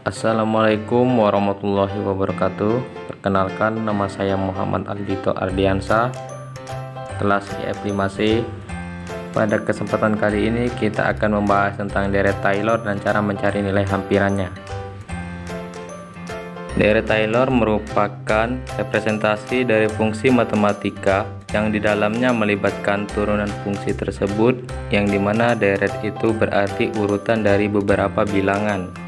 Assalamualaikum warahmatullahi wabarakatuh. Perkenalkan, nama saya Muhammad Aldito Ardiansa, kelas IF5C. Pada kesempatan kali ini kita akan membahas tentang deret Taylor dan cara mencari nilai hampirannya. Deret Taylor merupakan representasi dari fungsi matematika yang di dalamnya melibatkan turunan fungsi tersebut, yang dimana deret itu berarti urutan dari beberapa bilangan.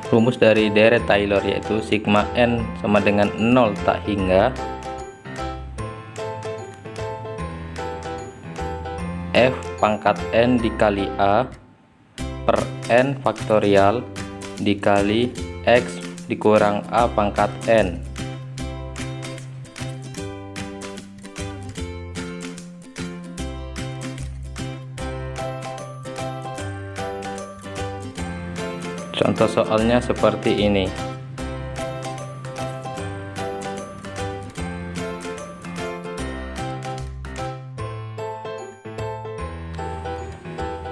Rumus dari deret Taylor yaitu sigma n sama dengan 0 tak hingga f pangkat n dikali a per n faktorial dikali x dikurang a pangkat n. Contoh soalnya seperti ini.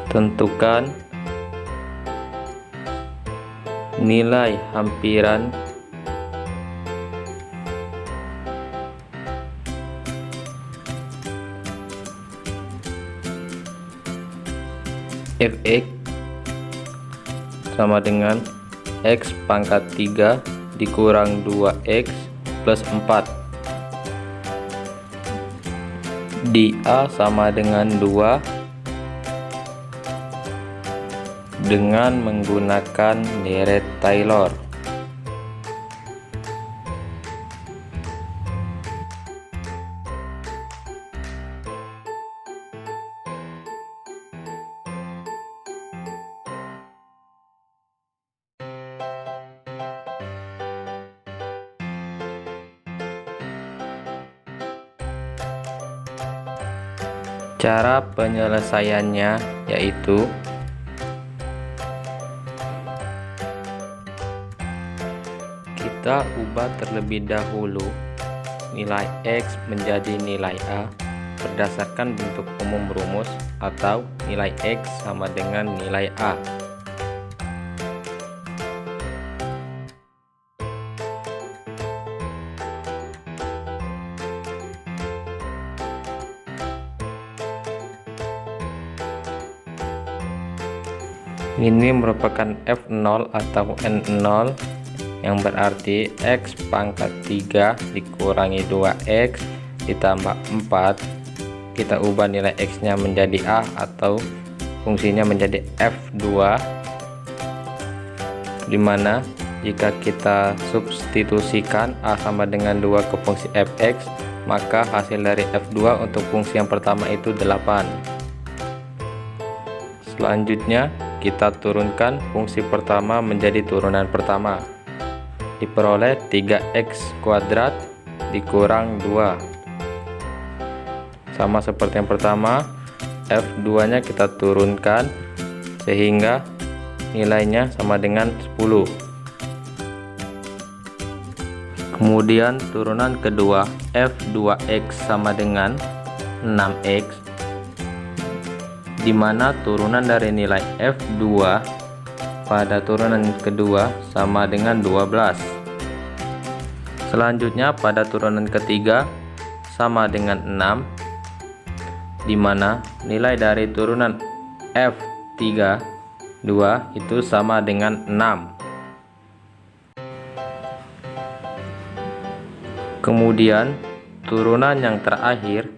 Tentukan nilai hampiran fx sama dengan x pangkat 3 dikurang 2x plus 4 di A sama dengan 2 dengan menggunakan deret Taylor. Cara penyelesaiannya yaitu kita ubah terlebih dahulu nilai X menjadi nilai A berdasarkan bentuk umum rumus, atau nilai X sama dengan nilai A. Ini merupakan F0 atau N0 yang berarti X pangkat 3 dikurangi 2X ditambah 4. Kita ubah nilai X nya menjadi A atau fungsinya menjadi F2, dimana jika kita substitusikan A sama dengan 2 ke fungsi Fx, maka hasil dari F2 untuk fungsi yang pertama itu 8. Selanjutnya kita turunkan fungsi pertama menjadi turunan pertama, diperoleh 3x kuadrat dikurang 2. Sama seperti yang pertama, F2 nya kita turunkan sehingga nilainya sama dengan 10. Kemudian turunan kedua, F2x sama dengan 6x, di mana turunan dari nilai F2 pada turunan kedua sama dengan 12. Selanjutnya pada turunan ketiga sama dengan 6, di mana nilai dari turunan F3 2 itu sama dengan 6. Kemudian turunan yang terakhir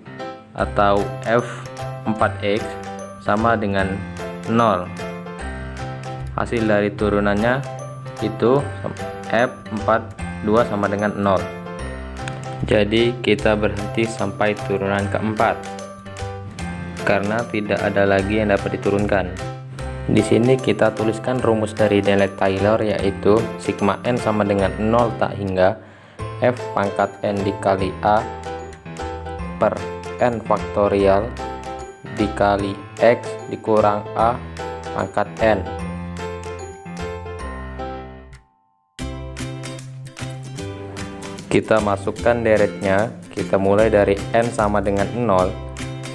atau F4x sama dengan 0. Hasil dari turunannya itu F42 sama dengan 0. Jadi kita berhenti sampai turunan keempat karena tidak ada lagi yang dapat diturunkan. Di sini kita tuliskan rumus dari deret Taylor yaitu sigma n sama dengan 0 tak hingga f pangkat n dikali a per n faktorial dikali x dikurang a pangkat n. Kita masukkan deretnya, kita mulai dari n sama dengan 0.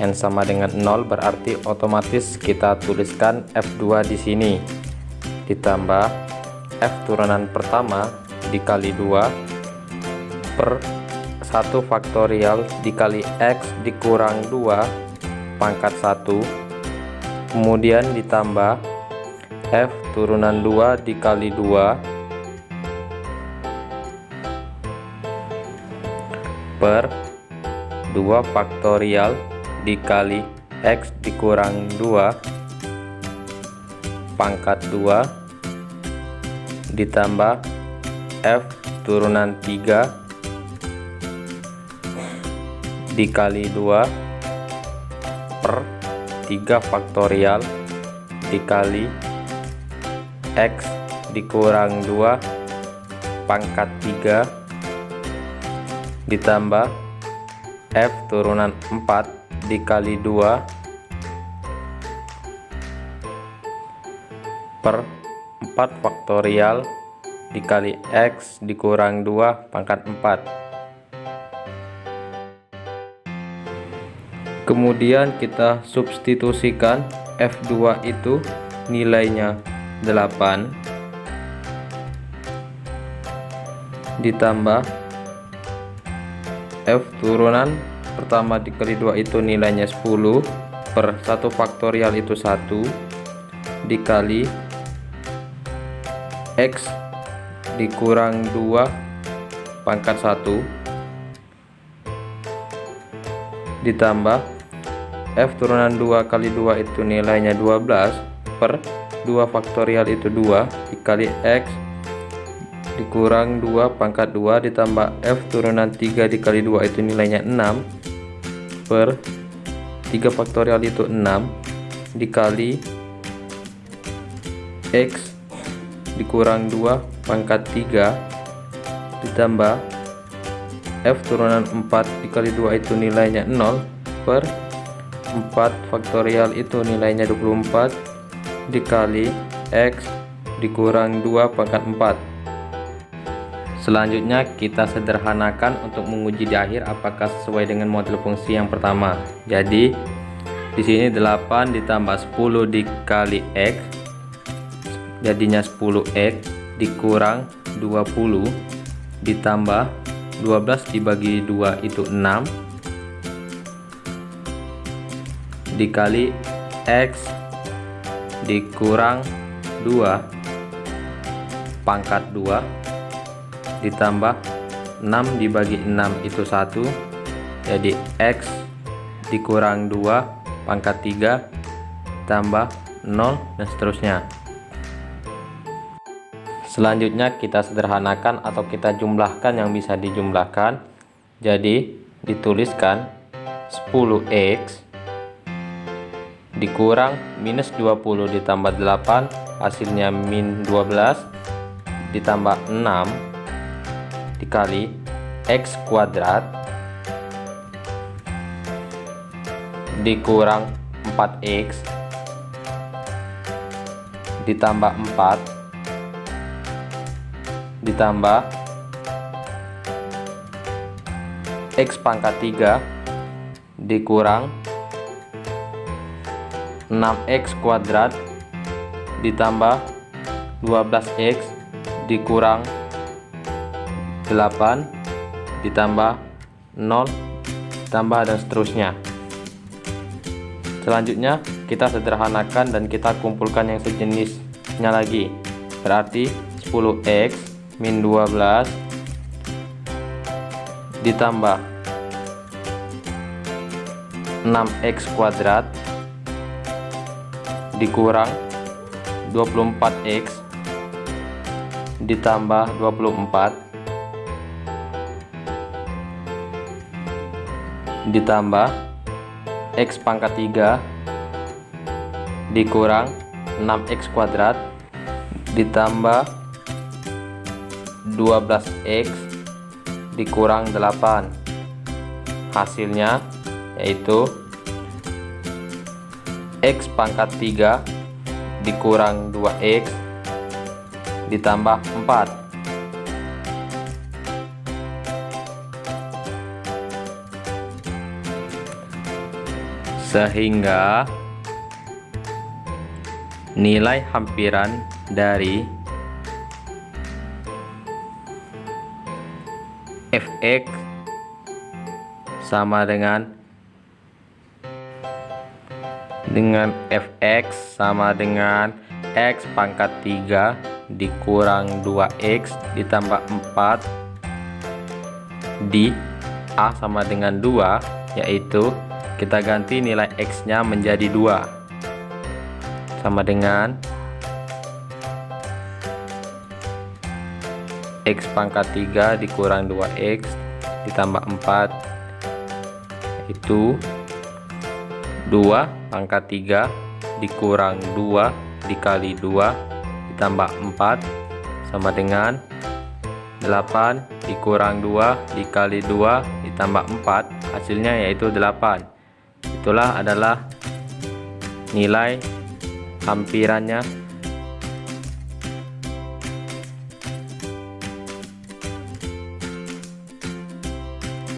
N sama dengan 0 berarti otomatis kita tuliskan F2 di sini. ditambah F turunan pertama dikali 2 per 1 faktorial dikali X dikurang 2 pangkat 1, kemudian ditambah F turunan 2 dikali 2 per 2 faktorial dikali X dikurang 2 pangkat 2 ditambah F turunan 3 dikali 2 per 3 faktorial dikali X dikurang 2 pangkat 3 ditambah F turunan 4 dikali 2 per 4 faktorial dikali X dikurang 2 pangkat 4. Kemudian kita substitusikan F2 itu nilainya 8 ditambah F turunan pertama dikali 2 itu nilainya 10 per 1 faktorial itu 1 dikali X dikurang 2 pangkat 1 ditambah F turunan 2 kali 2 itu nilainya 12 per 2 faktorial itu 2 dikali X dikurang 2 pangkat 2 ditambah F turunan 3 dikali 2 itu nilainya 6 per 3 faktorial itu 6 dikali X dikurang 2 pangkat 3 ditambah F turunan 4 dikali 2 itu nilainya 0 per 4 faktorial itu nilainya 24 dikali X dikurang 2 pangkat 4. Selanjutnya kita sederhanakan untuk menguji di akhir apakah sesuai dengan model fungsi yang pertama. Jadi di sini 8 ditambah 10 dikali X jadinya 10X dikurang 20 ditambah 12 dibagi 2 itu 6 dikali X dikurang 2 pangkat 2 ditambah 6 dibagi 6 itu 1 jadi X dikurang 2 pangkat 3 tambah 0 dan seterusnya. Selanjutnya kita sederhanakan atau kita jumlahkan yang bisa dijumlahkan. Jadi dituliskan 10X dikurang minus 20 ditambah 8 hasilnya min 12 ditambah 6 dikali X kuadrat dikurang 4X ditambah 4 ditambah X pangkat 3 dikurang 6X kuadrat ditambah 12X dikurang 8 ditambah 0 ditambah dan seterusnya. Selanjutnya kita sederhanakan dan kita kumpulkan yang sejenisnya lagi, berarti 10X min 12 ditambah 6X kuadrat dikurang 24X ditambah 24 ditambah X pangkat 3 dikurang 6X kuadrat ditambah 12X dikurang 8 hasilnya yaitu X pangkat 3 dikurang 2X ditambah 4. Sehingga nilai hampiran dari fx sama dengan fx sama dengan x pangkat 3 dikurang 2x ditambah 4 di A sama dengan 2, yaitu kita ganti nilai x nya menjadi 2 sama dengan x pangkat 3 dikurang 2x ditambah 4, itu 2 pangkat 3 dikurang 2 dikali 2 ditambah 4 sama dengan 8 dikurang 2 dikali 2 ditambah 4, hasilnya yaitu 8. Itulah adalah nilai hampirannya